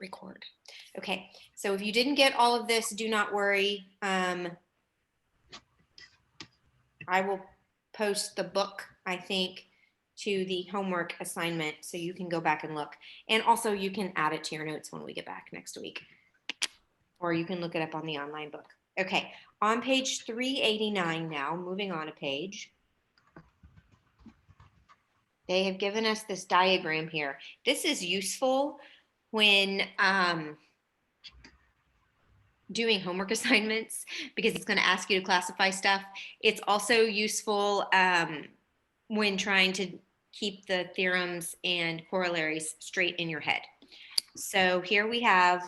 record. Okay, so if you didn't get all of this, do not worry. I will post the book, I think, to the homework assignment so you can go back and look. And also you can add it to your notes when we get back next week. Or you can look it up on the online book. Okay, on page 389 now, moving on a page. They have given us this diagram here. This is useful when doing homework assignments because it's going to ask you to classify stuff. It's also useful when trying to keep the theorems and corollaries straight in your head. So here we have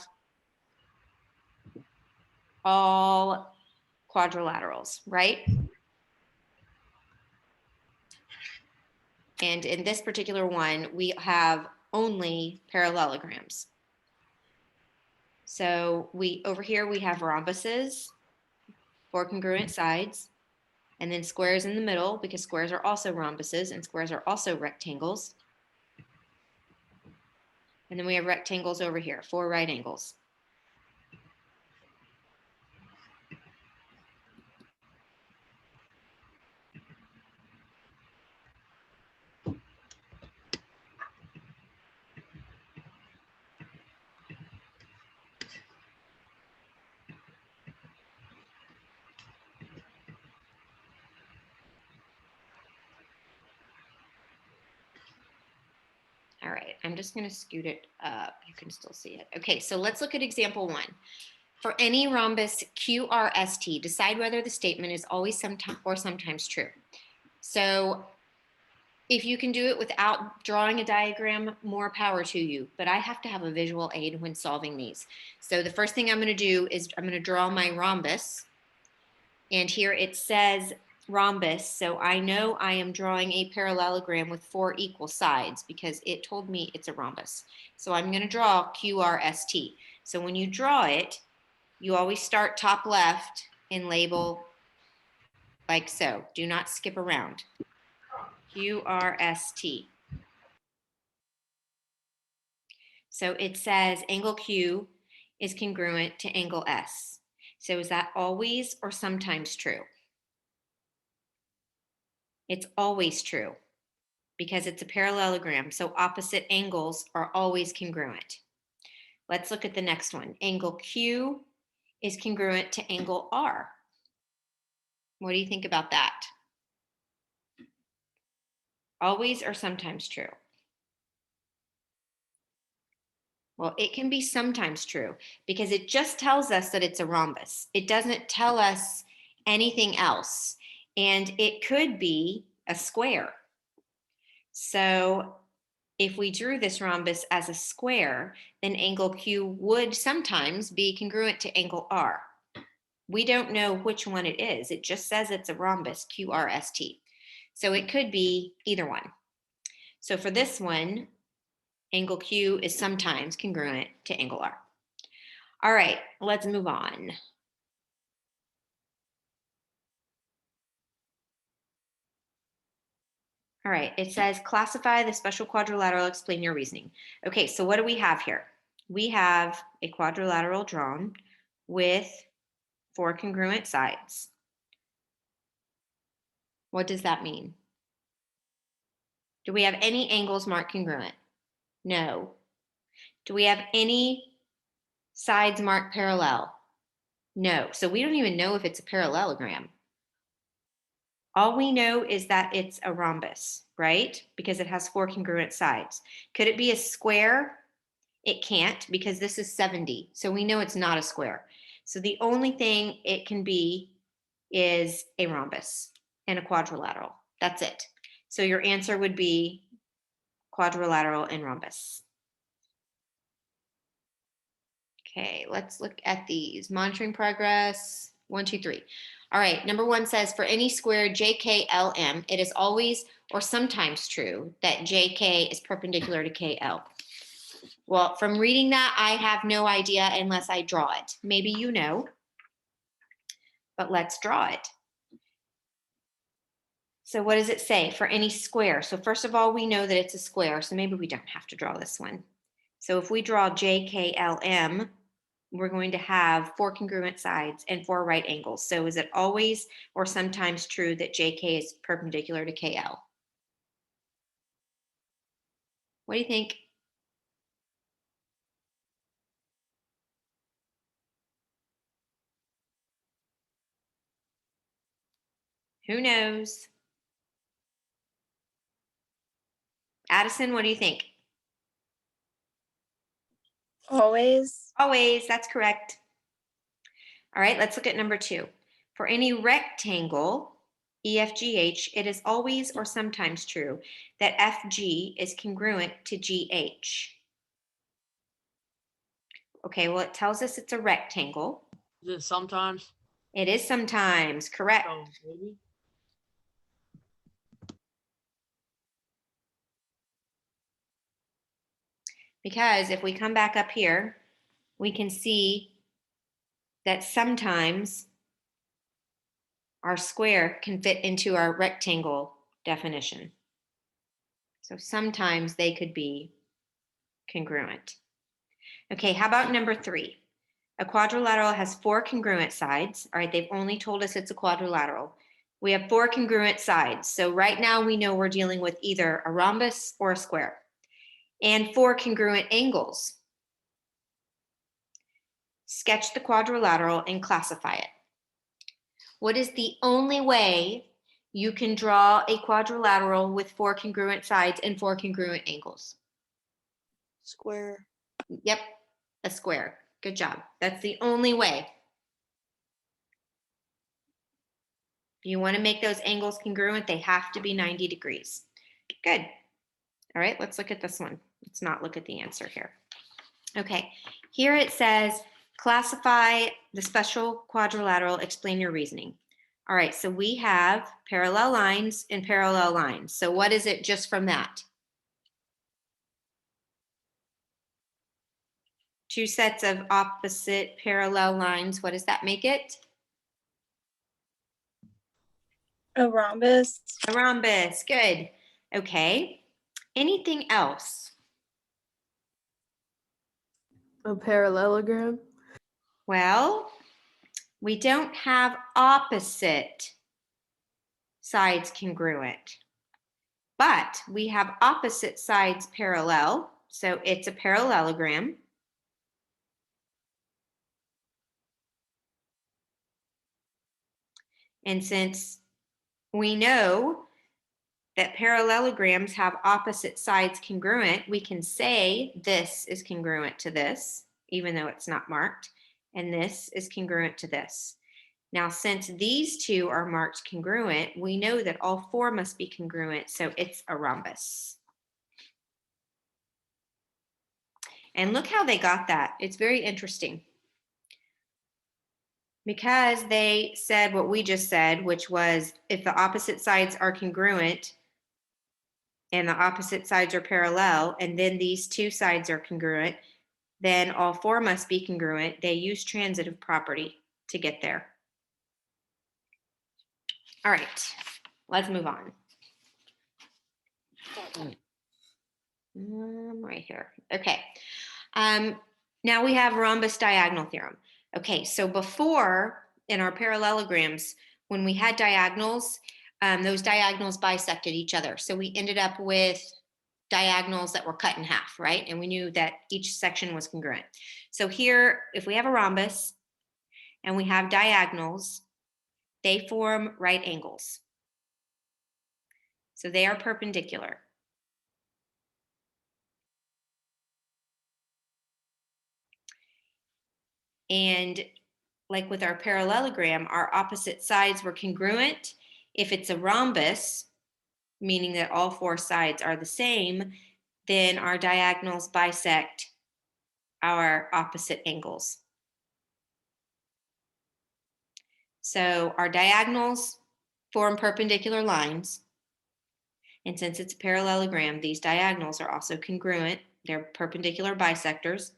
all quadrilaterals, right? And in this particular one, we have only parallelograms. So over here we have rhombuses, 4 congruent sides, and then squares in the middle because squares are also rhombuses and squares are also rectangles. And then we have rectangles over here, 4 right angles. All right, I'm just going to scoot it up. You can still see it. Okay, so let's look at example 1. For any rhombus QRST, decide whether the statement is always sometimes true. So if you can do it without drawing a diagram, more power to you. But I have to have a visual aid when solving these. So the first thing I'm going to do is I'm going to draw my rhombus. And here it says rhombus, so I know I am drawing a parallelogram with 4 equal sides because it told me it's a rhombus. So I'm going to draw QRST. So when you draw it, you always start top left and label like so. Do not skip around. QRST. So it says angle Q is congruent to angle S. So is that always or sometimes true? It's always true because it's a parallelogram, so opposite angles are always congruent. Let's look at the next one. Angle Q is congruent to angle R. What do you think about that? Always or sometimes true? Well, it can be sometimes true because it just tells us that it's a rhombus. It doesn't tell us anything else. And it could be a square. So if we drew this rhombus as a square, then angle Q would sometimes be congruent to angle R. We don't know which one it is. It just says it's a rhombus, QRST. So it could be either one. So for this one, angle Q is sometimes congruent to angle R. All right, let's move on. All right, it says classify the special quadrilateral, explain your reasoning. Okay, so what do we have here? We have a quadrilateral drawn with 4 congruent sides. What does that mean? Do we have any angles marked congruent? No. Do we have any sides marked parallel? No. So we don't even know if it's a parallelogram. All we know is that it's a rhombus, right? Because it has 4 congruent sides. Could it be a square? It can't because this is 70. So we know it's not a square. So the only thing it can be is a rhombus and a quadrilateral. That's it. So your answer would be quadrilateral and rhombus. Okay, let's look at these. Monitoring progress, 1, 2, 3. All right, number 1 says for any square JKLM, it is always or sometimes true that JK is perpendicular to KL. Well, from reading that, I have no idea unless I draw it. Maybe you know, but let's draw it. So what does it say for any square? So first of all, we know that it's a square, so maybe we don't have to draw this one. So if we draw JKLM, we're going to have 4 congruent sides and 4 right angles. So is it always or sometimes true that JK is perpendicular to KL? What do you think? Who knows? Addison, what do you think? Always. Always, that's correct. All right, let's look at number 2. For any rectangle, EFGH, it is always or sometimes true that FG is congruent to GH. Okay, well, it tells us it's a rectangle. Is it sometimes? It is sometimes, correct. Oh, maybe. Because if we come back up here, we can see that sometimes our square can fit into our rectangle definition. So sometimes they could be congruent. Okay, how about number 3? A quadrilateral has 4 congruent sides. All right, they've only told us it's a quadrilateral. We have 4 congruent sides. So right now we know we're dealing with either a rhombus or a square. And 4 congruent angles. Sketch the quadrilateral and classify it. What is the only way you can draw a quadrilateral with 4 congruent sides and 4 congruent angles? Square. Yep, a square. Good job. That's the only way. If you want to make those angles congruent, they have to be 90 degrees. Good. All right, let's look at this one. Let's not look at the answer here. Okay, here it says, classify the special quadrilateral, explain your reasoning. All right, so we have parallel lines and parallel lines. So what is it just from that? 2 sets of opposite parallel lines. What does that make it? A rhombus. A rhombus. Good. Okay. Anything else? A parallelogram. Well, we don't have opposite sides congruent, but we have opposite sides parallel. So it's a parallelogram. And since we know that parallelograms have opposite sides congruent, we can say this is congruent to this, even though it's not marked, and this is congruent to this. Now, since these 2 are marked congruent, we know that all 4 must be congruent, so it's a rhombus. And look how they got that. It's very interesting. Because they said what we just said, which was if the opposite sides are congruent and the opposite sides are parallel, and then these 2 sides are congruent, then all 4 must be congruent. They use transitive property to get there. All right, let's move on. Right here. Okay. Now we have rhombus diagonal theorem. Okay, so before in our parallelograms, when we had diagonals, those diagonals bisected each other. So we ended up with diagonals that were cut in half, right? And we knew that each section was congruent. So here, if we have a rhombus and we have diagonals, they form right angles. So they are perpendicular. And like with our parallelogram, our opposite sides were congruent. If it's a rhombus, meaning that all 4 sides are the same, then our diagonals bisect our opposite angles. So our diagonals form perpendicular lines. And since it's a parallelogram, these diagonals are also congruent. They're perpendicular bisectors.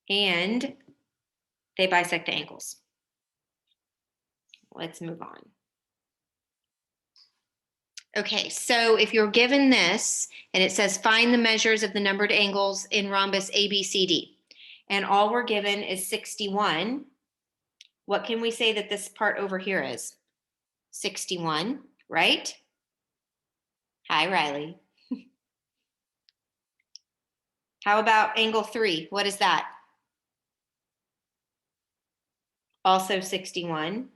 And they bisect the angles. Let's move on. Okay, so if you're given this and it says find the measures of the numbered angles in rhombus ABCD, and all we're given is 61, what can we say that this part over here is? 61, right? Hi, Riley. How about angle 3? What is that? Also 61.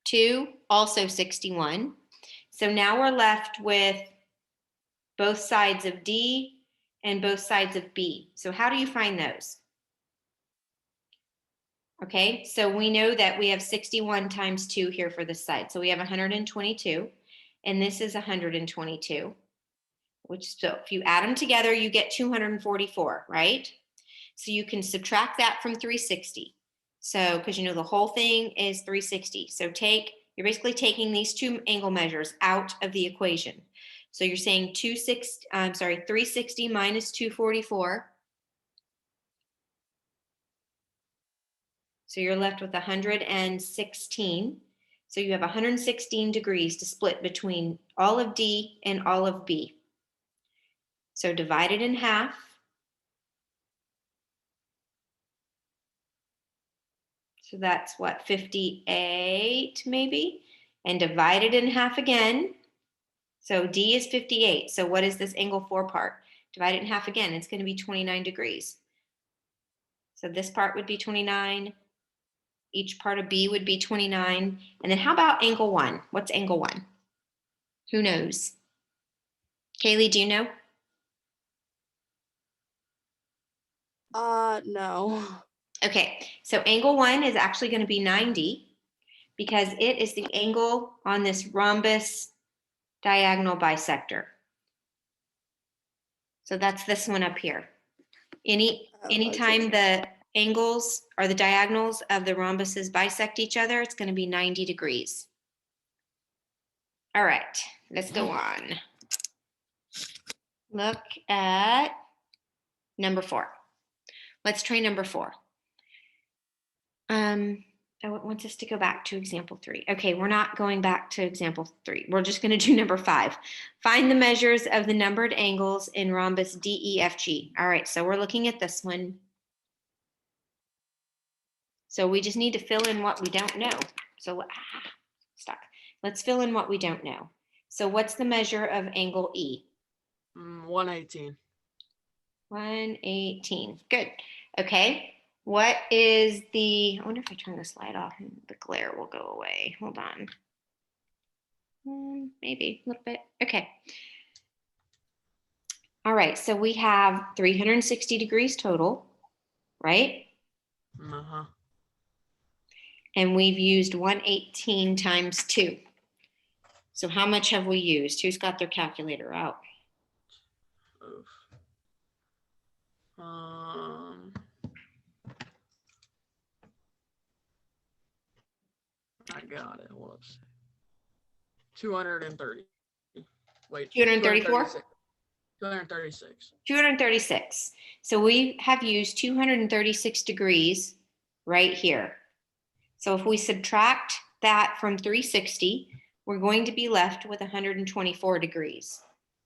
2, also 61. So now we're left with both sides of D and both sides of B. So how do you find those? Okay, so we know that we have 61 times 2 here for this side. So we have 122, and this is 122, which, so if you add them together, you get 244, right? So you can subtract that from 360. So, because you know the whole thing is 360. So you're basically taking these two angle measures out of the equation. So you're saying 360 minus 244. So you're left with 116. So you have 116 degrees to split between all of D and all of B. So divide it in half. So that's what, 58 maybe? And divide it in half again. So D is 58. So what is this angle 4 part? Divide it in half again. It's going to be 29 degrees. So this part would be 29. Each part of B would be 29. And then how about angle 1? What's angle 1? Who knows? Kaylee, do you know? No. Okay, so angle 1 is actually going to be 90 because it is the angle on this rhombus diagonal bisector. So that's this one up here. Anytime the angles or the diagonals of the rhombuses bisect each other, it's going to be 90 degrees. All right, let's go on. Look at number 4. Let's try number 4. I want us to go back to example 3. Okay, we're not going back to example 3. We're just going to do number 5. Find the measures of the numbered angles in rhombus DEFG. All right, so we're looking at this one. So we just need to fill in what we don't know. So stuck. Let's fill in what we don't know. So what's the measure of angle E? 118. 118. Good. Okay. What is I wonder if I turn this light off, the glare will go away. Hold on. Maybe a little bit. Okay. All right. So we have 360 degrees total, right? Uh-huh. And we've used 118 times 2. So how much have we used? Who's got their calculator out? Oof. I got it. Whoops. 230. Wait. 234? 236. 236. So we have used 236 degrees right here. So if we subtract that from 360, we're going to be left with 124 degrees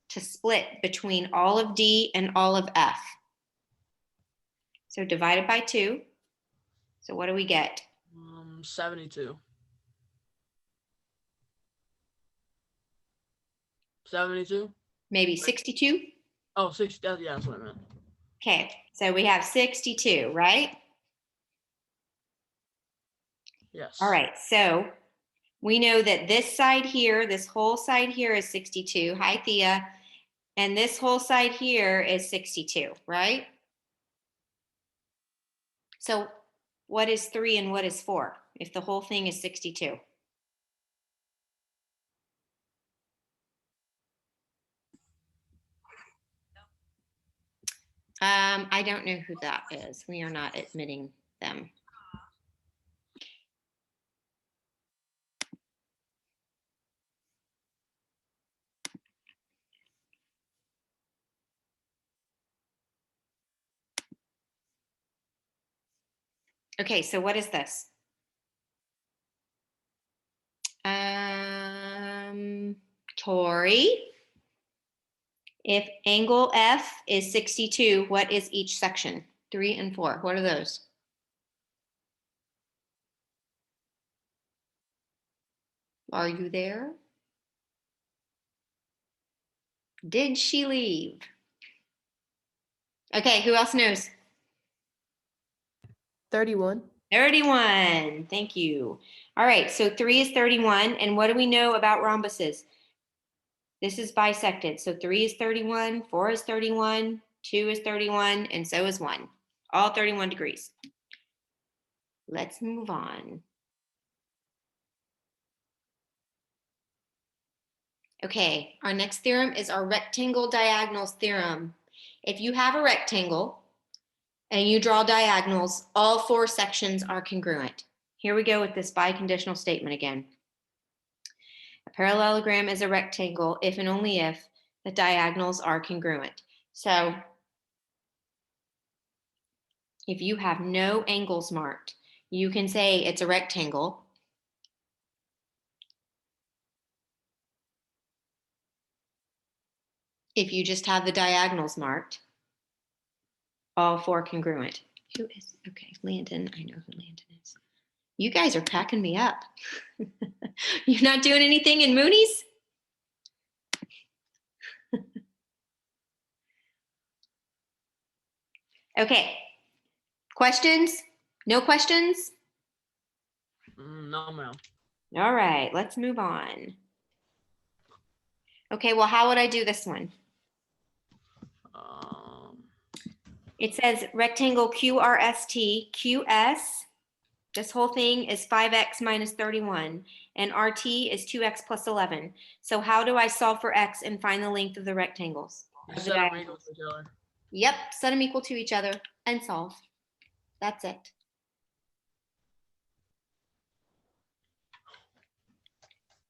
to split between all of D and all of F. So divided by 2. So what do we get? 72. 72? Maybe 62? Oh, 60. Yeah, that's what I meant. Okay, so we have 62, right? Yes. All right, so we know that this side here, this whole side here is 62. Hi, Thea. And this whole side here is 62, right? So what is 3 and what is 4 if the whole thing is 62? I don't know who that is. We are not admitting them. Okay, so what is this? 12 Tori, if angle F is 62, what is each section? 3 and 4. What are those? Are you there? Did she leave? Okay, who else knows? 31. 31. Thank you. All right, so 3 is 31. And what do we know about rhombuses? This is bisected. So 3 is 31, 4 is 31, 2 is 31, and so is 1. All 31 degrees. Let's move on. Okay, our next theorem is our rectangle diagonals theorem. If you have a rectangle and you draw diagonals, all 4 sections are congruent. Here we go with this biconditional statement again. A parallelogram is a rectangle if and only if the diagonals are congruent. So if you have no angles marked, you can say it's a rectangle. If you just have the diagonals marked, all 4 congruent. Who is, okay, Landon, I know who Landon is. You guys are cracking me up. You're not doing anything in Moonies? Okay, questions? No questions? No, ma'am. All right, let's move on. Okay, well, how would I do this one? It says rectangle QRST, QS, this whole thing is 5x minus 31, and RT is 2x plus 11. So how do I solve for x and find the length of the rectangles? You Of the set them equal diagonals? to each other. Yep, set them equal to each other and solve. That's it.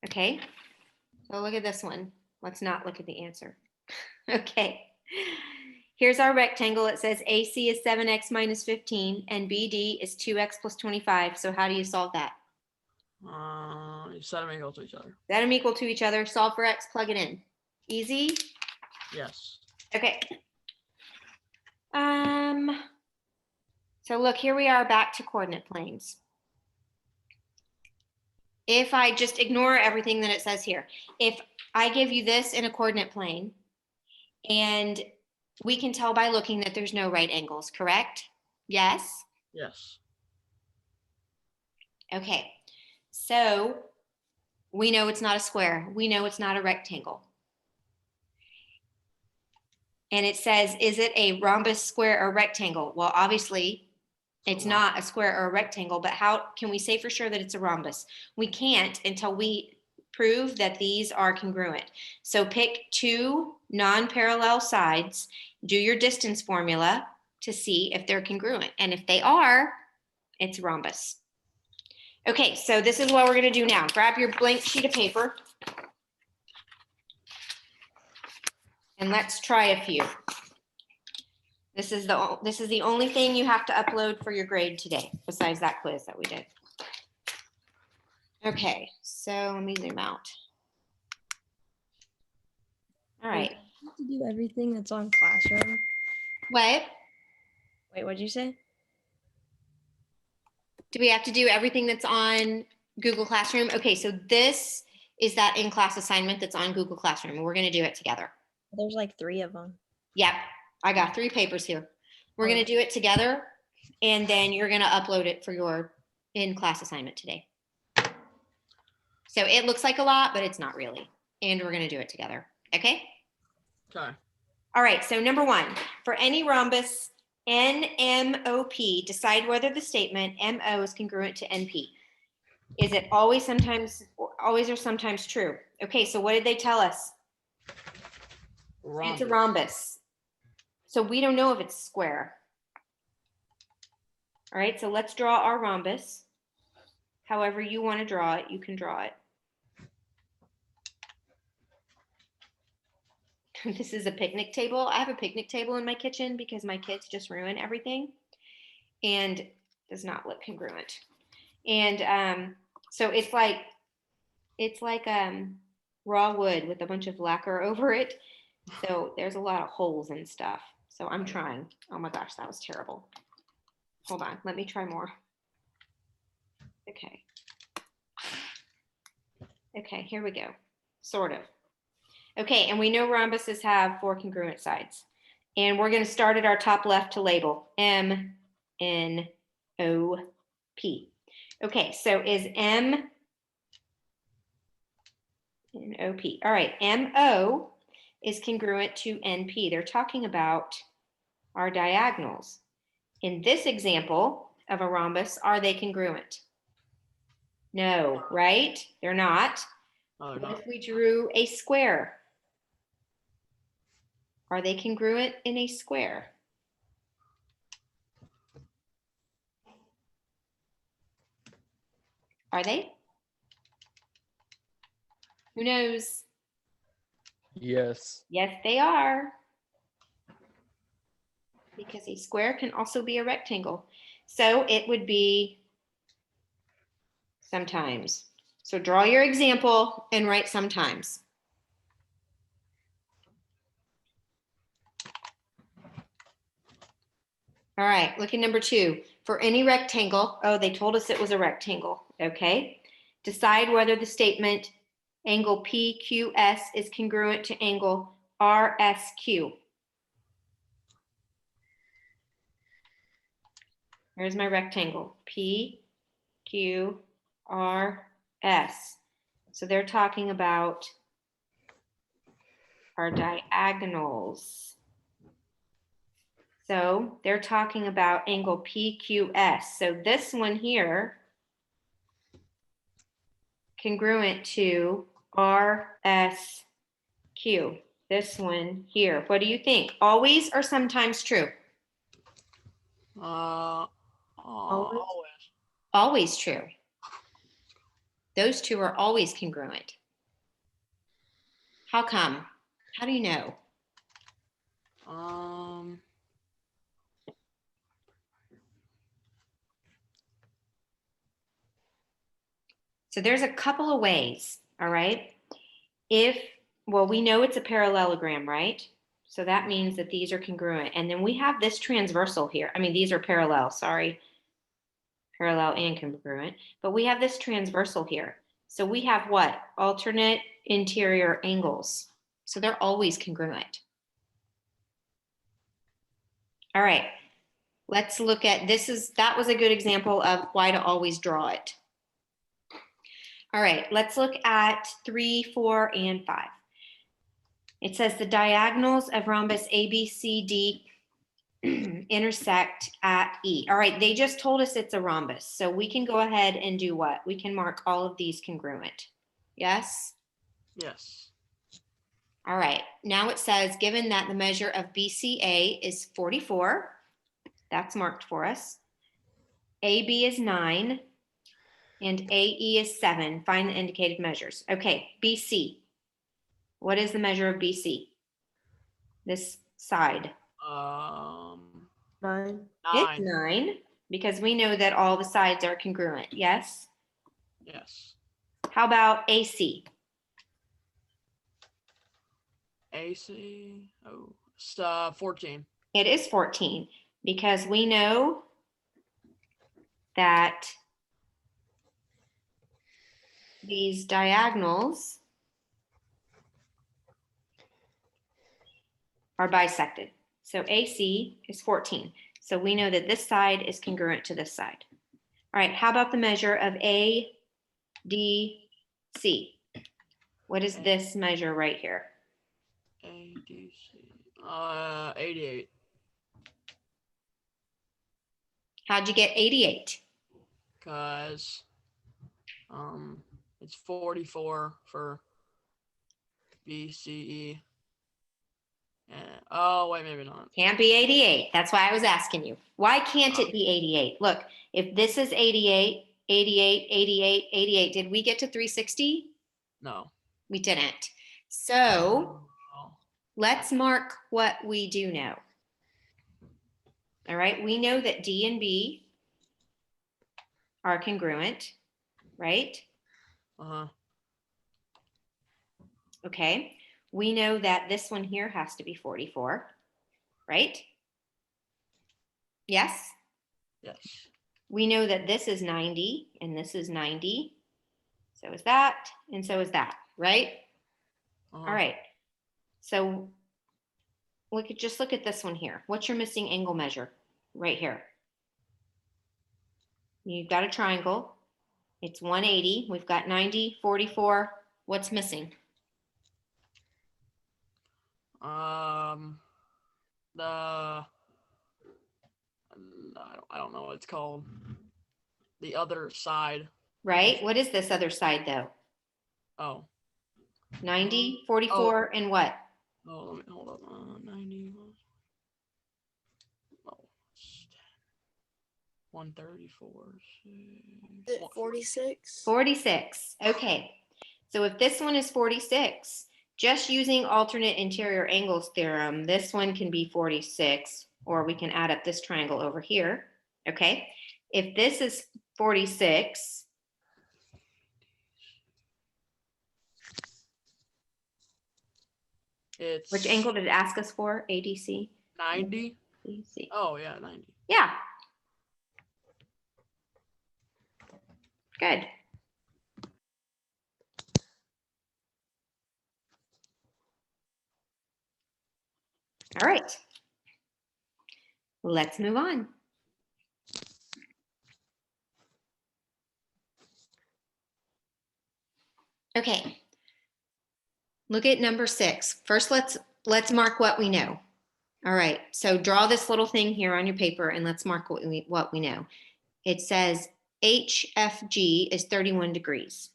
Okay, so look at this one. Let's not look at the answer. Okay, here's our rectangle. It says AC is 7x minus 15 and BD is 2x plus 25. So how do you solve that? You set them equal to each other. Set them equal to each other, solve for x, plug it in. Easy? Yes. Okay. So look, here we are back to coordinate planes. If I just ignore everything that it says here, if I give you this in a coordinate plane, and we can tell by looking that there's no right angles, correct? Yes? Yes. Okay, so we know it's not a square. We know it's not a rectangle. And it says, is it a rhombus, square, or rectangle? Well, obviously, it's not a square or a rectangle, but how can we say for sure that it's a rhombus? We can't until we prove that these are congruent. So pick 2 non-parallel sides, do your distance formula to see if they're congruent. And if they are, it's a rhombus. Okay, so this is what we're gonna do now. Grab your blank sheet of paper. And let's try a few. This is the only thing you have to upload for your grade today, besides that quiz that we did. Okay, so let me zoom out. All right. Wait, you have to do everything that's on Classroom. What? Wait, what'd you say? Do we have to do everything that's on Google Classroom? Okay, so this is that in-class assignment that's on Google Classroom, and we're gonna do it together. There's like 3 of them. Yep, I got 3 papers here. We're gonna do it together, and then you're gonna upload it for your in-class assignment today. So it looks like a lot, but it's not really. And we're gonna do it together, okay? Okay. All right, so number 1, for any rhombus NMOP, decide whether the statement MO is congruent to NP. Is it always, sometimes, always or sometimes true? Okay, so what did they tell us? It's a rhombus. So we don't know if it's square. All right, so let's draw our rhombus. However you want to draw it, you can draw it. This is a picnic table. I have a picnic table in my kitchen because my kids just ruin everything and does not look congruent. And so it's like raw wood with a bunch of lacquer over it. So there's a lot of holes and stuff. So I'm trying. Oh my gosh, that was terrible. Hold on, let me try more. Okay. Okay, here we go. Sort of. Okay, and we know rhombuses have 4 congruent sides. And we're going to start at our top left to label M, N, O, P. Okay, so is M and OP. All right, MO is congruent to NP. They're talking about our diagonals. In this example of a rhombus, are they congruent? No, right? They're not. No, they're What not. if we drew a square? Are they congruent in a square? Are they? Who knows? Yes. Yes, they are. Because a square can also be a rectangle. So it would be sometimes. So draw your example and write sometimes. All right, look at number 2. For any rectangle, oh, they told us it was a rectangle. Okay. Decide whether the statement angle PQS is congruent to angle RSQ. Here's my rectangle, P, Q, R, S. So they're talking about our diagonals. So they're talking about angle PQS. So this one here, congruent to RSQ. This one here. What do you think? Always or sometimes true? Always. Always true. Those two are always congruent. How come? How do you know? So there's a couple of ways, all right? Well, we know it's a parallelogram, right? So that means that these are congruent. And then we have this transversal here. I mean, these are parallel, sorry. Parallel and congruent. But we have this transversal here. So we have what? Alternate interior angles. So they're always congruent. All right. Let's look at that was a good example of why to always draw it. All right, let's look at 3, 4, and 5. It says the diagonals of rhombus ABCD intersect at E. All right, they just told us it's a rhombus. So we can go ahead and do what? We can mark all of these congruent. Yes? Yes. All right, now it says, given that the measure of BCA is 44, that's marked for us. AB is 9, and AE is 7. Find the indicated measures. Okay, BC. What is the measure of BC? This side. 9. It's 9. 9, because we know that all the sides are congruent. Yes? Yes. How about AC? AC. Oh, it's 14. It is 14, because we know that these diagonals are bisected. So AC is 14. So we know that this side is congruent to this side. All right, how about the measure of ADC? What is this measure right here? ADC. 88. How'd you get 88? Because it's 44 for BCE. And, oh, wait, maybe not. Can't be 88. That's why I was asking you. Why can't it be 88? Look, if this is 88, 88, 88, 88, did we get to 360? No. We didn't. So Oh. let's mark what we do know. All right, we know that D and B are congruent, right? Uh-huh. Okay, we know that this one here has to be 44, right? Yes? Yes. We know that this is 90 and this is 90. So is that, and so is that, right? Uh-huh. All right. So just look at this one here. What's your missing angle measure? Right here. You've got a triangle. It's 180. We've got 90, 44. What's missing? The I don't know what it's called. The other side. Right? What is this other side though? Oh. 90, 44, and what? Oh, let me hold up. 90. Oh, 134. 46. 46. Okay. So if this one is 46, just using alternate interior angles theorem, this one can be 46, or we can add up this triangle over here. Okay. If this is 46, It's which angle did it ask us for? ADC? 90. ADC. Oh yeah, 90. Yeah. Good. All right. Let's move on. Okay. Look at number 6. First, let's mark what we know. All right. So draw this little thing here on your paper and let's mark what we know. It says HFG is 31 degrees.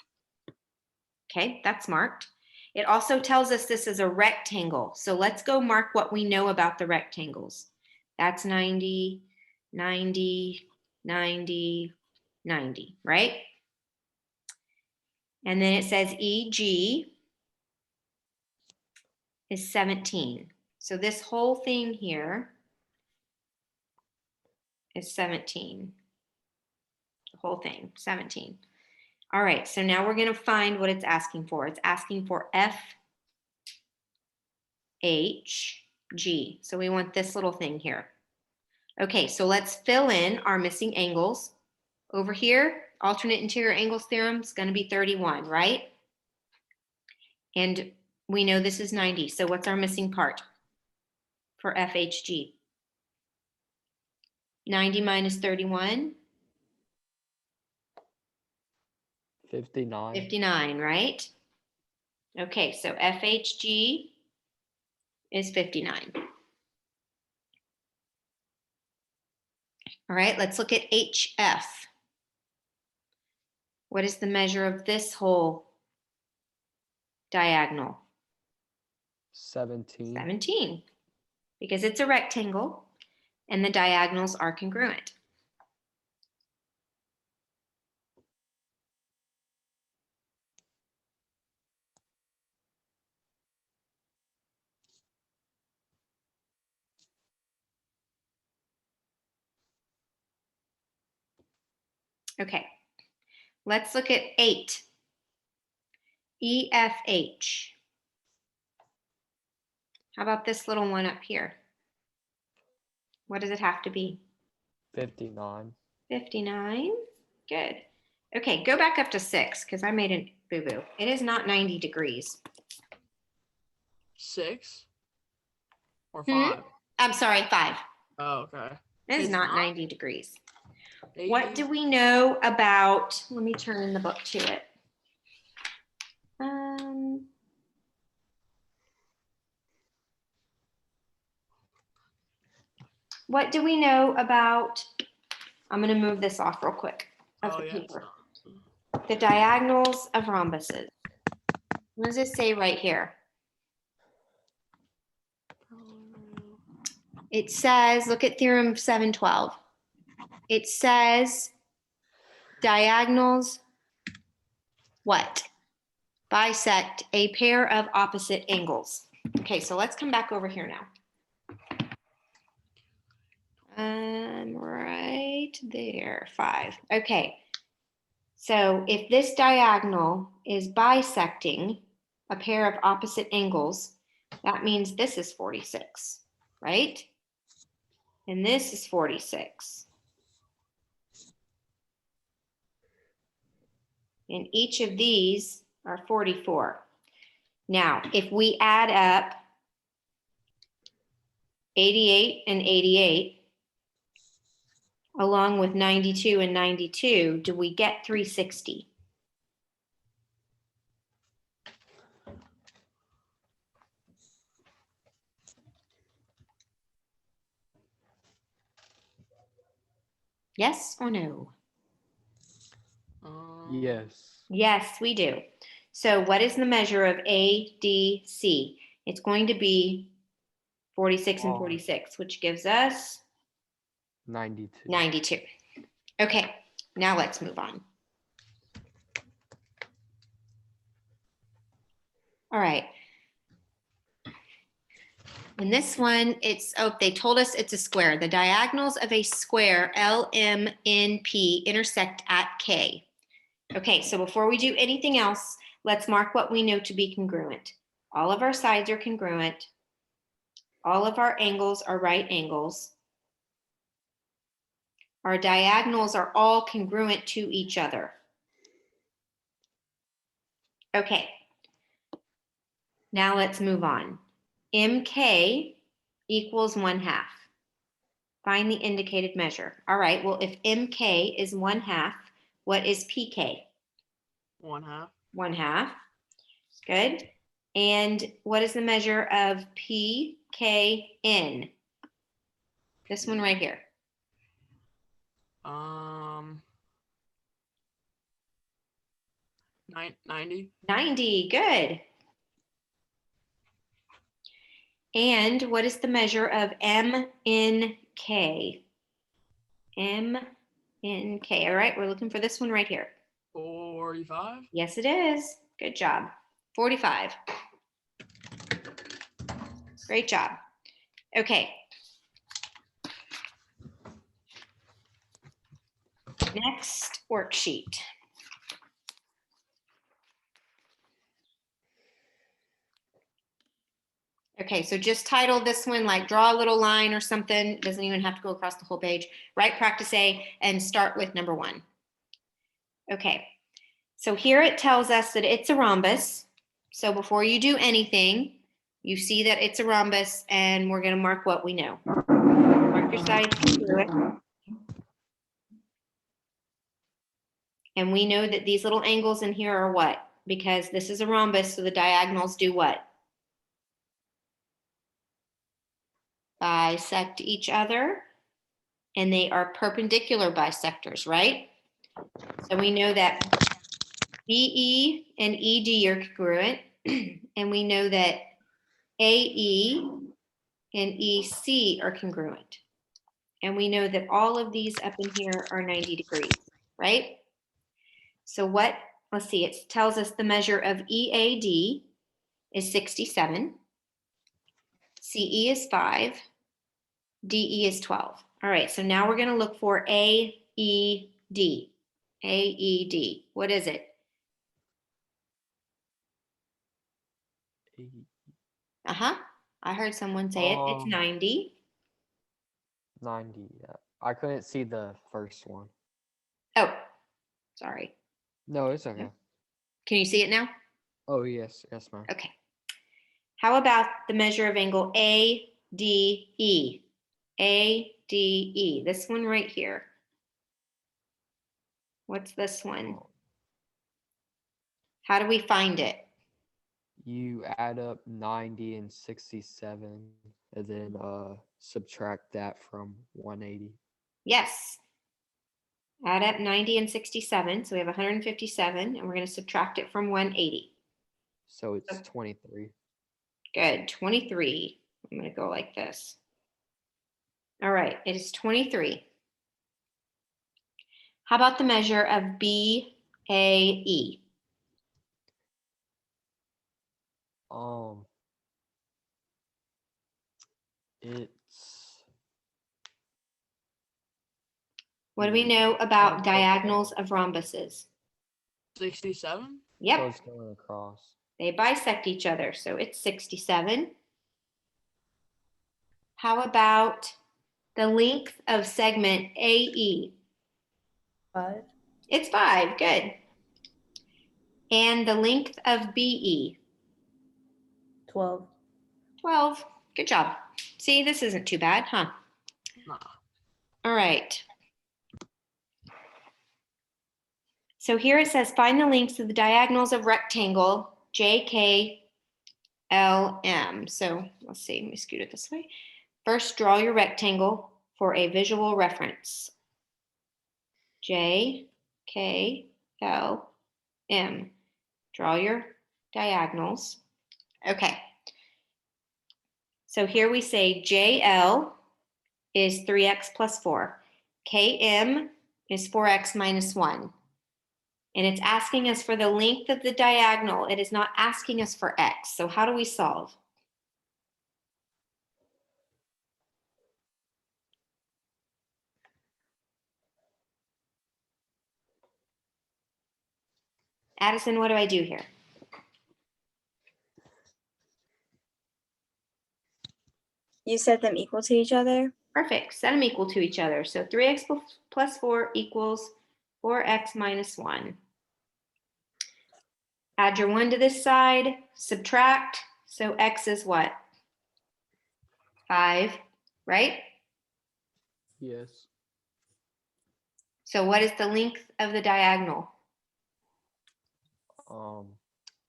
Okay, that's marked. It also tells us this is a rectangle. So let's go mark what we know about the rectangles. That's 90, 90, 90, 90, right? And then it says EG is 17. So this whole thing here is 17. The whole thing, 17. All right, so now we're going to find what it's asking for. It's asking for FHG. So we want this little thing here. Okay, so let's fill in our missing angles. Over here, alternate interior angles theorem is going to be 31, right? And we know this is 90. So what's our missing part for FHG? 90 minus 31? 59. 59, right? Okay, so FHG is 59. All right, let's look at HF. What is the measure of this whole diagonal? 17. 17, because it's a rectangle and the diagonals are congruent. Okay, let's look at 8. EFH. How about this little one up here? What does it have to be? 59. 59. Good. Okay, go back up to 6 because I made a boo-boo. It is not 90 degrees. 6 or Hmm? 5. I'm sorry, 5. Oh, okay. It is It's not not? 90 degrees. 80? What do we know about, let me turn in the book to it. What do we know about, I'm going to move this off real quick of Oh the yeah, it's paper. not. The diagonals of rhombuses. What does it say right here? It says, look at theorem 712. It says diagonals, what? Bisect a pair of opposite angles. Okay, so let's come back over here now. Right there, 5. Okay, so if this diagonal is bisecting a pair of opposite angles, that means this is 46, right? And this is 46. And each of these are 44. Now, if we add up 88 and 88, along with 92 and 92, do we get 360? Yes or no? Yes. Yes, we do. So what is the measure of ADC? It's going to be 46 and Oh. 46, which gives us 92. 92. Okay, now let's move on. All right. In this one, they told us it's a square. The diagonals of a square LMNP intersect at K. Okay, so before we do anything else, let's mark what we know to be congruent. All of our sides are congruent. All of our angles are right angles. Our diagonals are all congruent to each other. Okay, now let's move on. MK equals 1/2. Find the indicated measure. All right, well, if MK is 1/2, what is PK? 1/2. 1/2. Good. And what is the measure of PKN? This one right here. 90. 90. Good. And what is the measure of MNK? MNK. All right, we're looking for this one right here. 45. Yes, it is. Good job. 45. Great job. Okay. Next worksheet. Okay, so just title this one like draw a little line or something. Doesn't even have to go across the whole page. Write practice A and start with number 1. Okay, so here it tells us that it's a rhombus. So before you do anything, you see that it's a rhombus and we're going to mark what we know. Mark your sides congruent. And we know that these little angles in here are what? Because this is a rhombus, so the diagonals do what? Bisect each other, and they are perpendicular bisectors, right? So we know that BE and ED are congruent, and we know that AE and EC are congruent. And we know that all of these up in here are 90 degrees, right? So let's see, it tells us the measure of EAD is 67, CE is 5, DE is 12. All right, so now we're going to look for AED. AED. What is it? Uh-huh. I heard someone say it. It's 90. 90. Yeah. I couldn't see the first one. Oh, sorry. No, it's okay. Can you see it now? Oh, yes. Yes, ma'am. Okay. How about the measure of angle ADE? ADE. This one right here. What's this one? How do we find it? You add up 90 and 67 and then subtract that from 180. Yes. Add up 90 and 67. So we have 157, and we're going to subtract it from 180. So it's 23. Good. 23. I'm going to go like this. All right. It is 23. How about the measure of BAE? It's What do we know about diagonals of rhombuses? 67. Yep. so it's going across. They bisect each other, so it's 67. How about the length of segment AE? 5. It's 5, good. And the length of BE? 12. 12, good job. See, this isn't too bad, huh? Nah. All right. So here it says, find the lengths of the diagonals of rectangle JKLM. So let's see, let me scoot it this way. First, draw your rectangle for a visual reference. JKLM. Draw your diagonals. Okay. So here we say JL is 3x plus 4. KM is 4x minus 1. And it's asking us for the length of the diagonal. It is not asking us for x. So how do we solve? Addison, what do I do here? You set them equal to each other. Perfect. Set them equal to each other. So 3x plus 4 equals 4x minus 1. Add your 1 to this side, subtract. So x is what? 5, right? Yes. So what is the length of the diagonal?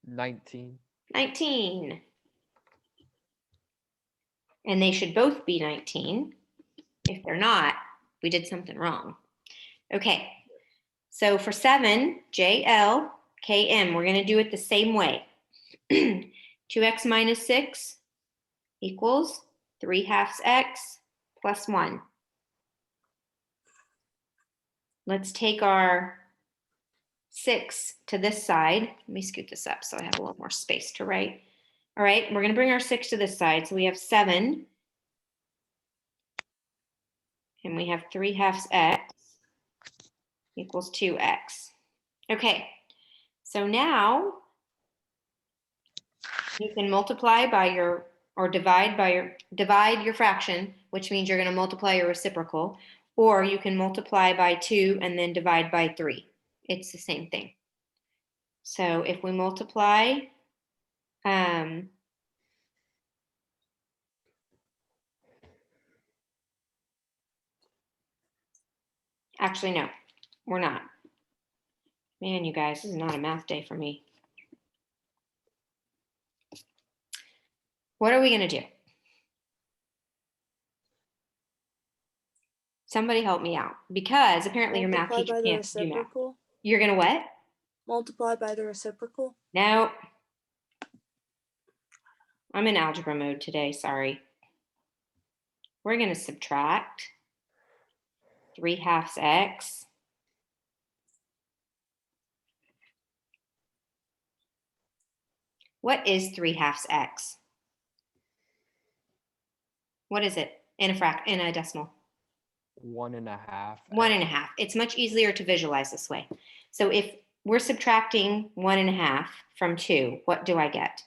19. 19. And they should both be 19. If they're not, we did something wrong. Okay, so for 7, JL, KM, we're going to do it the same way. 2x minus 6 equals 3/2 x plus 1. Let's take our 6 to this side. Let me scoot this up so I have a little more space to write. All right, we're going to bring our 6 to this side. So we have 7. And we have 3/2 x equals 2x. Okay, so now you can multiply by your, or divide your fraction, which means you're going to multiply your reciprocal, or you can multiply by 2 and then divide by 3. It's the same thing. So if we multiply, actually, no, we're not. Man, you guys, this is not a math day for me. What are we going to do? Somebody help me out, because apparently your math Multiply teacher by the can't do math. reciprocal. You're going to what? Multiply by the reciprocal. No. I'm in algebra mode today, sorry. We're going to subtract 3/2 x. What is 3/2 x? What is it in a decimal? 1.5. 1.5. It's much easier to visualize this way. So if we're subtracting 1.5 from 2, what do I get?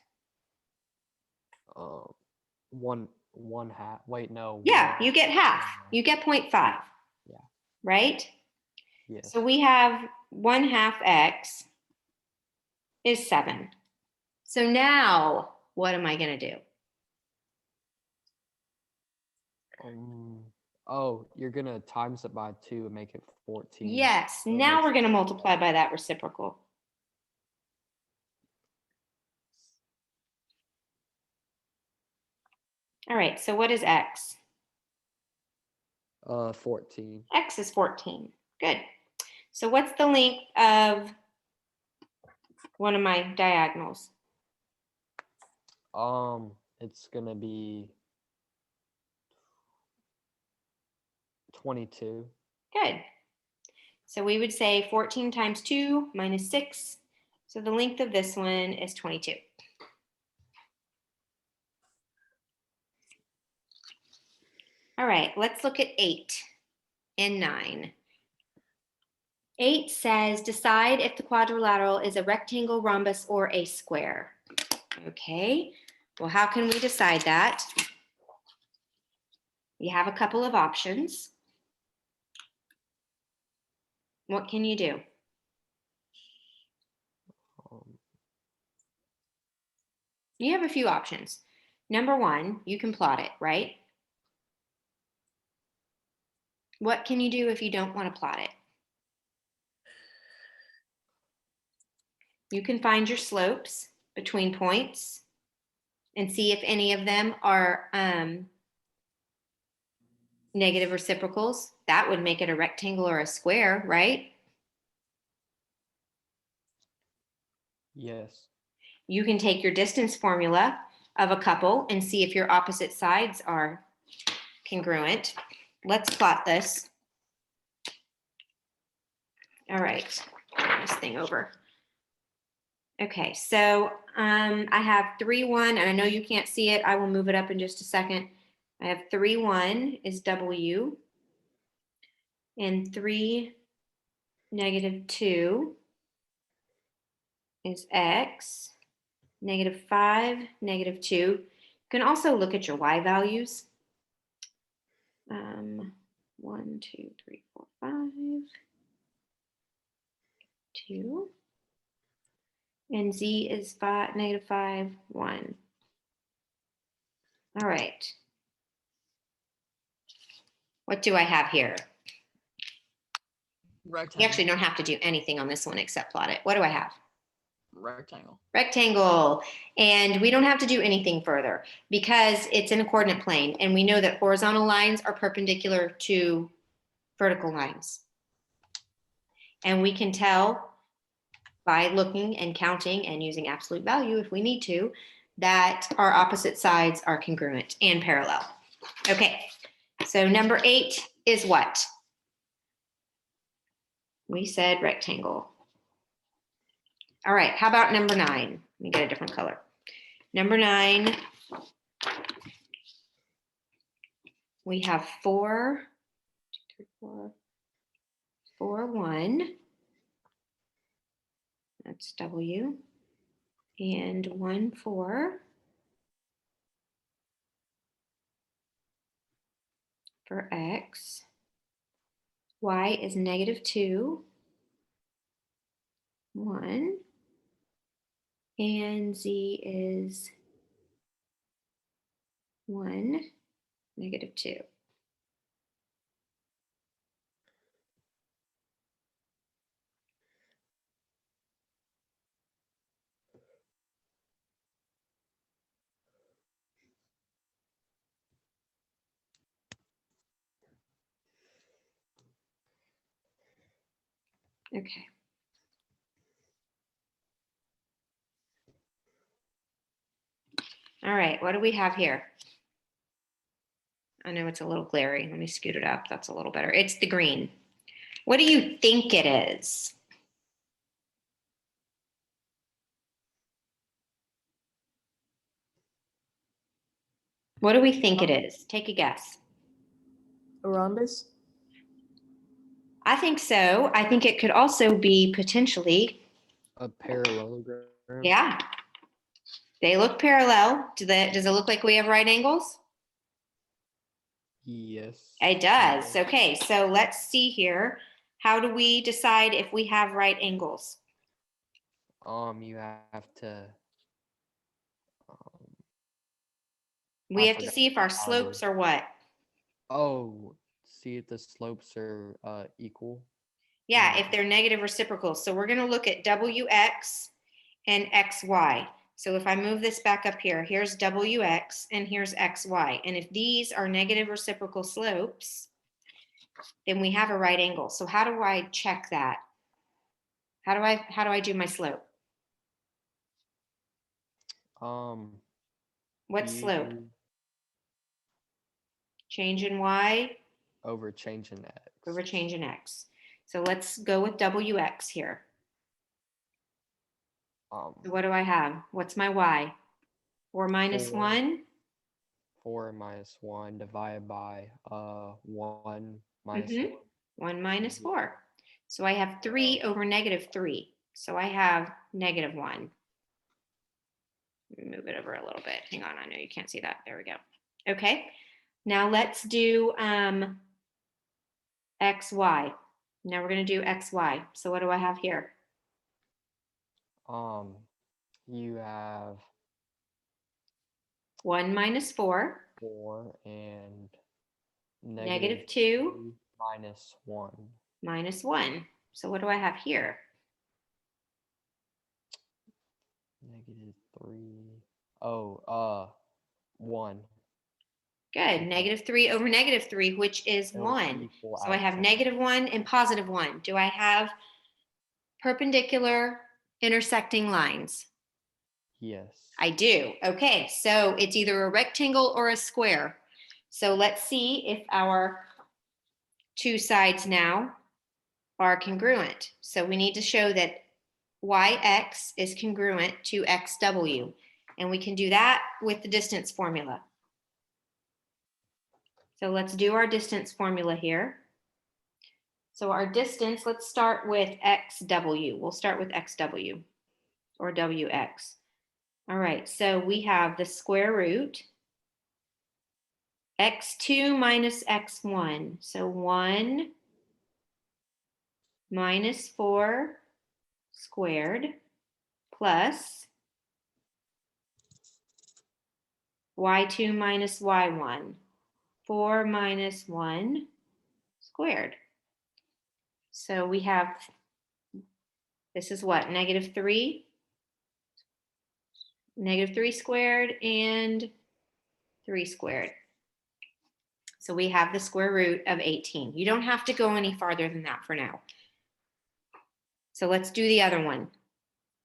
1/2. Wait, no. Yeah, you get half. You get 0.5. Yeah. Right? Yes. So we have 1/2 x is 7. So now what am I going to do? Oh, you're going to times it by 2 and make it 14. Yes, So it now makes we're going to multiply by that reciprocal. All right, so what is x? 14. X is 14. Good. So what's the length of one of my diagonals? It's going to be 22. Good. So we would say 14 times 2 minus 6. So the length of this one is 22. All right, let's look at 8 and 9. 8 says, decide if the quadrilateral is a rectangle, rhombus, or a square. Okay, well, how can we decide that? You have a couple of options. What can you do? Um, You have a few options. Number one, you can plot it, right? What can you do if you don't want to plot it? You can find your slopes between points and see if any of them are negative reciprocals. That would make it a rectangle or a square, right? yes. You can take your distance formula of a couple and see if your opposite sides are congruent. Let's plot this. All right, turn this thing over. Okay, so I have 3, 1, and I know you can't see it. I will move it up in just a second. I have 3, 1 is W, and 3, -2 is X, -5, -2. You can also look at your Y values. 1, 2, 3, 4, 5, 2. And Z is 5, -5, 1. All right. What do I have here? You Rectangle. actually don't have to do anything on this one except plot it. What do I have? Rectangle. Rectangle. And we don't have to do anything further because it's in a coordinate plane. And we know that horizontal lines are perpendicular to vertical lines. And we can tell by looking and counting and using absolute value if we need to, that our opposite sides are congruent and parallel. Okay, so number 8 is what? We said rectangle. All right, how about number 9? Let me get a different color. Number 9, we have 4, 2, 3, 4, 4, 1. That's W. And 1, 4 for X. Y is -2, 1. And Z is 1, -2. Okay. All right, what do we have here? I know it's a little glary. Let me scoot it up. That's a little better. It's the green. What do you think it is? What do we think it is? Take a guess. A rhombus? I think so. I think it could also be potentially, A parallelogram. yeah. They look parallel. Does it look like we have right angles? Yes. It does. Okay, so let's see here. How do we decide if we have right angles? You have to. We I have to forgot see if our the slopes number. are what? Oh, see if the slopes are equal. Yeah, Mm. if they're negative reciprocals. So we're going to look at WX and XY. So if I move this back up here, here's WX and here's XY. And if these are negative reciprocal slopes, then we have a right angle. So how do I check that? How do I do my slope? What slope? You Change in Y over change in X. over change in X. So let's go with WX here. What do I have? What's my Y? 4 minus 4. 1? 4 minus 1 divided by 1 minus 1. 1 minus 4. So I have 3 over -3. So I have -1. Move it over a little bit. Hang on, I know you can't see that. There we go. Okay, now let's do XY. Now we're gonna do XY. So what do I have here? You have 1 minus 4, 4 and -2, -3 minus 1. minus 1. So what do I have here? -3. Oh, 1. Good. -3 over -3, which is It'll 1. equal So I out have to- -1 and +1. Do I have perpendicular intersecting lines? Yes. I do. Okay, so it's either a rectangle or a square. So let's see if our two sides now are congruent. So we need to show that yx is congruent to xw. And we can do that with the distance formula. So let's do our distance formula here. So our distance, let's start with xw. We'll start with xw or wx. All right, so we have the square root x2 minus x1. So 1 minus 4 squared plus y2 minus y1. 4 minus 1 squared. So we have, this is what, -3? -3 squared and 3 squared. So we have the square root of 18. You don't have to go any farther than that for now. So let's do the other one.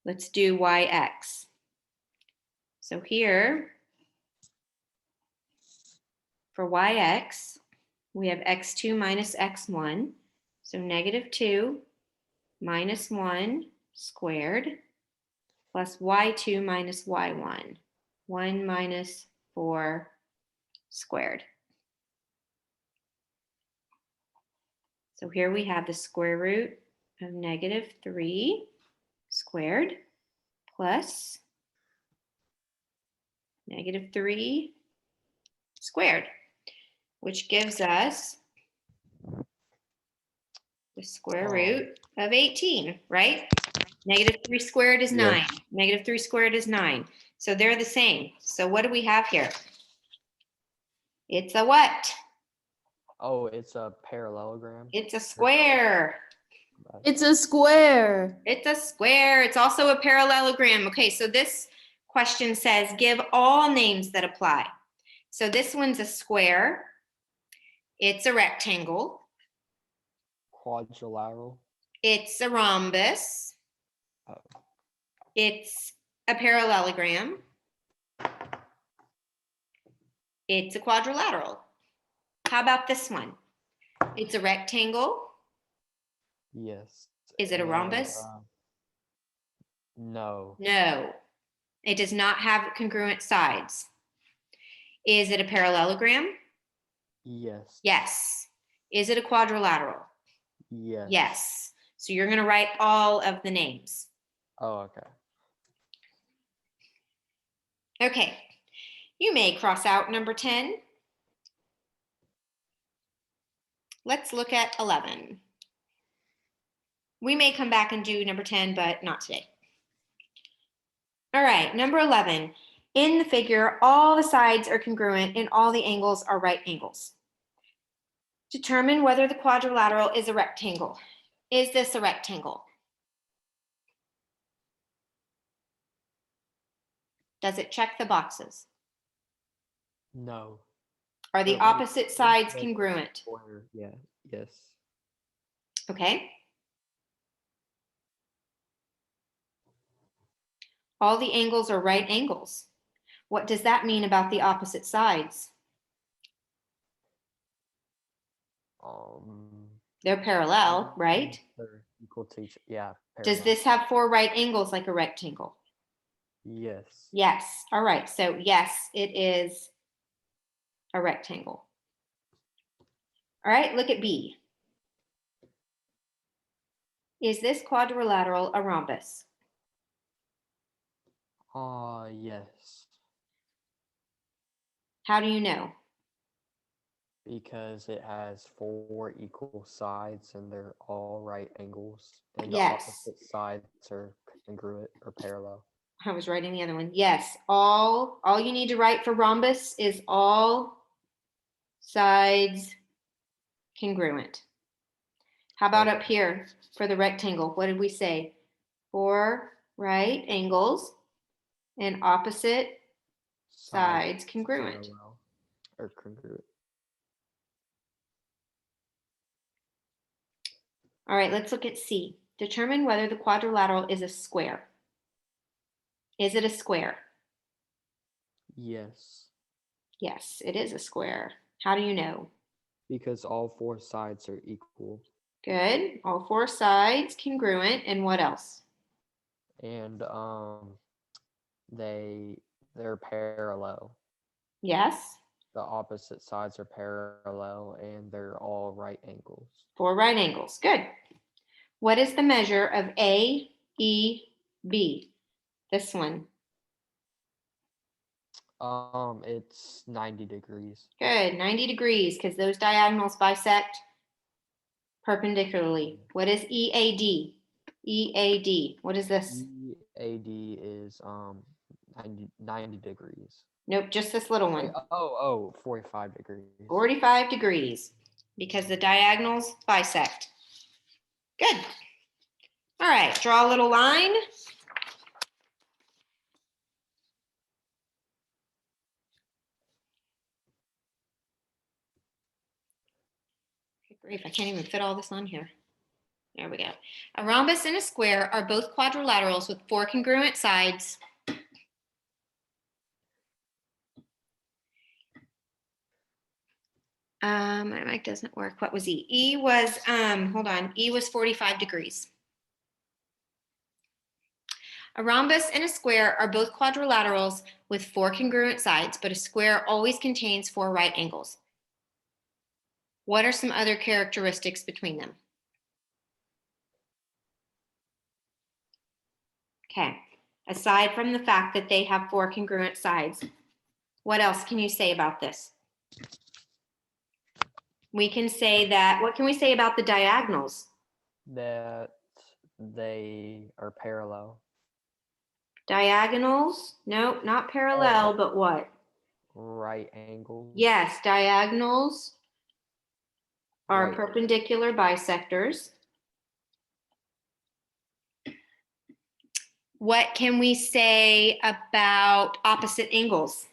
Let's do yx. So here, for yx, we have x2 minus x1. So -2 minus 1 squared plus y2 minus y1. 1 minus 4 squared. So here we have the square root of -3 squared plus -3 squared, which gives us the square root of 18, right? -3 squared is 9. -3 squared is 9. So they're the same. So what do we have here? It's a what? Oh, it's a parallelogram. It's a square. It's a square. It's a square. It's also a parallelogram. Okay, so this question says give all names that apply. So this one's a square. It's a rectangle. Quadrilateral. It's a rhombus. Oh. It's a parallelogram. It's a quadrilateral. How about this one? It's a rectangle. Yes. Is it a And, rhombus? No. No. It does not have congruent sides. Is it a parallelogram? Yes. Yes. Is it a quadrilateral? Yes. Yes. So you're going to write all of the names. Oh, okay. Okay. You may cross out number 10. Let's look at 11. We may come back and do number 10, but not today. All right, number 11. In the figure, all the sides are congruent and all the angles are right angles. Determine whether the quadrilateral is a rectangle. Is this a rectangle? Does it check the boxes? No. Are the But opposite sides like congruent? square, yeah. Yes. Okay. All the angles are right angles. What does that mean about the opposite sides? They're parallel, right? They're equal to each. Yeah. Does Parallel. this have 4 right angles like a rectangle? Yes. Yes. All right. So yes, it is a rectangle. All right, look at B. Is this quadrilateral a rhombus? Yes, How do you know? because it has 4 equal sides and they're all right angles, and the Yes. opposite sides are congruent or parallel. I was writing the other one. Yes, all you need to write for rhombus is all sides congruent. How about up here for the rectangle? What did we say? 4 right angles and opposite sides congruent. Parallel or congruent. All right, let's look at C. Determine whether the quadrilateral is a square. Is it a square? Yes, Yes, it is a square. How do you know? because all 4 sides are equal, Good. All 4 sides congruent. And what else? and they're parallel. Yes, The opposite sides are parallel, and they're all right angles. 4 right angles. Good. What is the measure of A, E, B? This one. It's 90 degrees. Good. 90 degrees because those diagonals bisect perpendicularly. What is EAD? EAD. What is this? EAD is 90 degrees. Nope, just this little Wait, one. 45 degrees. 45 degrees because the diagonals bisect. Good. All right, draw a little line. Good grief, I can't even fit all this on here. There we go. A rhombus and a square are both quadrilaterals with 4 congruent sides. My mic doesn't work. What was E? E was, hold on, E was 45 degrees. A rhombus and a square are both quadrilaterals with 4 congruent sides, but a square always contains 4 right angles. What are some other characteristics between them? Okay, aside from the fact that they have 4 congruent sides, what else can you say about this? We can say that, what can we say about the diagonals? That they are parallel. Diagonals? Nope, not parallel, but what? Right angles. Yes, diagonals are Right. perpendicular bisectors. What can we say about opposite angles?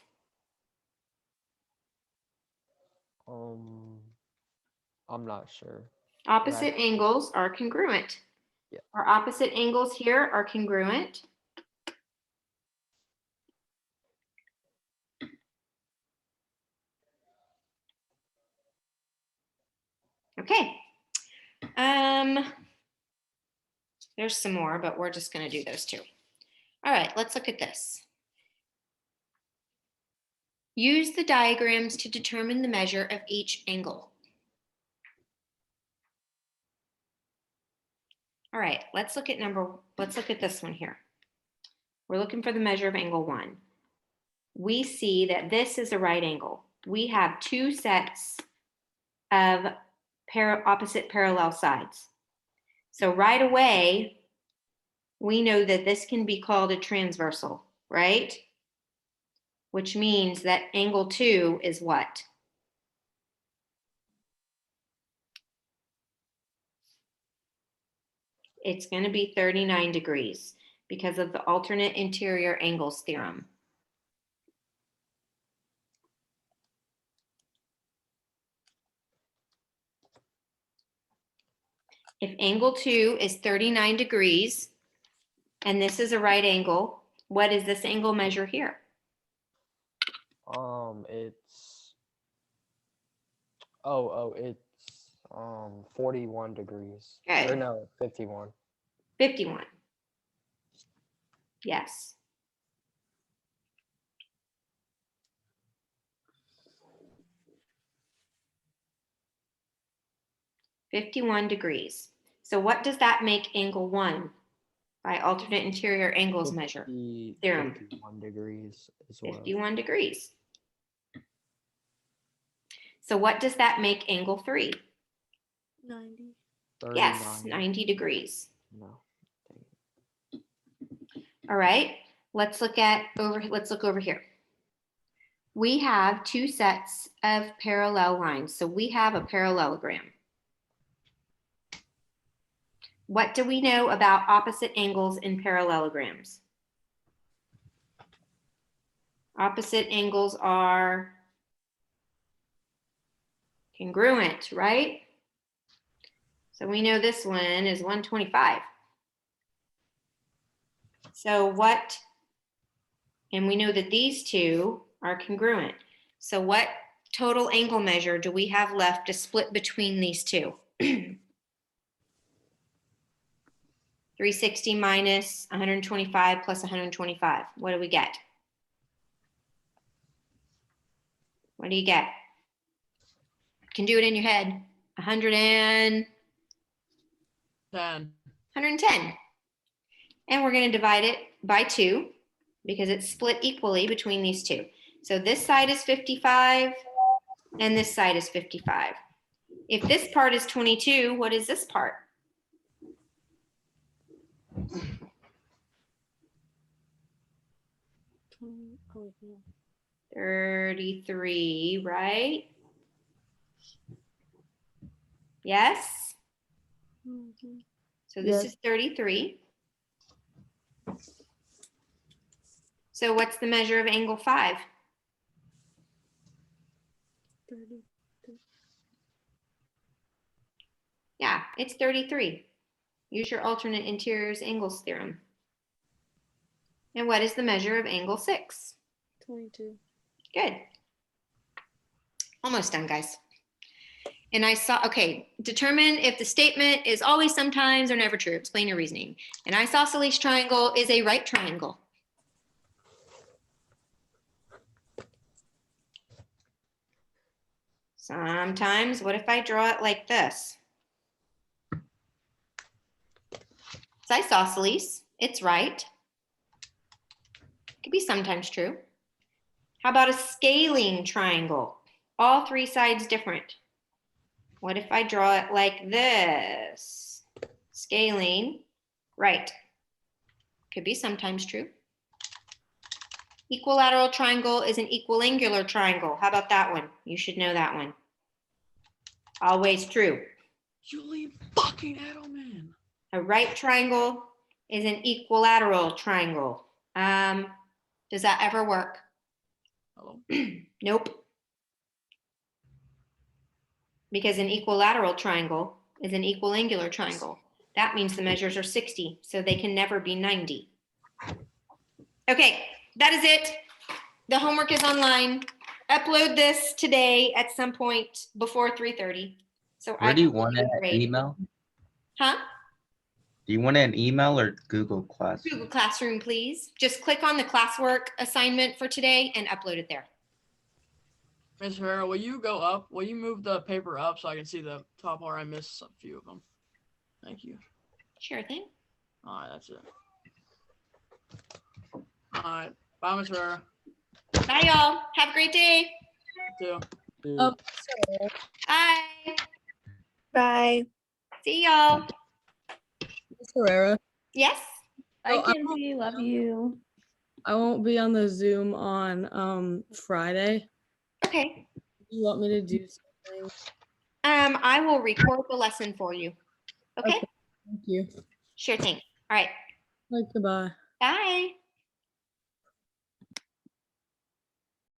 I'm not sure. Opposite Right. angles are congruent. Yeah. Our opposite angles here are congruent. Okay. There's some more, but we're just going to do those 2. All right, let's look at this. Use the diagrams to determine the measure of each angle. All right, let's look at this one here. We're looking for the measure of angle 1. We see that this is a right angle. We have 2 sets of opposite parallel sides. So right away, we know that this can be called a transversal, right? Which means that angle 2 is what? It's going to be 39 degrees because of the alternate interior angles theorem. If angle 2 is 39 degrees, and this is a right angle, what is this angle measure here? It's 41 degrees. Good. Or no, 51. 51. Yes. .51 degrees. So what does that make angle 1 by alternate interior angles measure. 50 Theorem. 51 degrees as well. 51 degrees. So what does that make angle 3? 90. 39. Yes, 90 degrees. No. dang it. All right, let's look over here. We have two sets of parallel lines. So we have a parallelogram. What do we know about opposite angles in parallelograms? Opposite angles are congruent, right? So we know this one is 125. So what, and we know that these two are congruent. So what total angle measure do we have left to split between these two? 360 minus 125 plus 125. What do we get? What do you get? You can do it in your head. 110. 10. And we're going to divide it by 2 because it's split equally between these two. So this side is 55 and this side is 55. If this part is 22, what is this part? Oh, yeah. 33, right? Yes? Mhm. So this Yes. is 33. So what's the measure of angle 5? 30. Yeah, it's 33. Use your alternate interiors angles theorem. And what is the measure of angle 6? 22. Good. Almost done, guys. And I saw, okay, determine if the statement is always, sometimes, or never true. Explain your reasoning. An isosceles triangle is a right triangle. Sometimes, what if I draw it like this? It's isosceles, it's right. It could be sometimes true. How about a scaling triangle? All three sides different. What if I draw it like this? Scaling, right. Could be sometimes true. Equilateral triangle is an equiangular triangle. How about that one? You should know that one. Always true. Julie fucking Edelman. A right triangle is an equilateral triangle. Does that ever work? Hello. Nope. Because an equilateral triangle is an equiangular triangle. That means the measures are 60, so they can never be 90. Okay, that is it. The homework is online. Upload this today at some point before 3:30. So Where do you want it? grade. Email? Huh? Do you want an email or Google Class? Google Classroom, please. Just click on the classwork assignment for today and upload it there. Miss Herrera, will you go up? Will you move the paper up so I can see the top bar? I missed a few of them. Thank you. Sure thing. All right, that's it. All right. Bye, Miss Herrera. Bye, y'all. Have a great day. You too. Oh, Bye. Bye. See y'all. Miss Herrera. Yes. Bye, I Kenzie. Love you. I won't be on the Zoom on Friday. Okay. You want me to do something? I will record the lesson for you. Okay. Okay. Thank you. Sure thing. All right. Like, goodbye. Bye.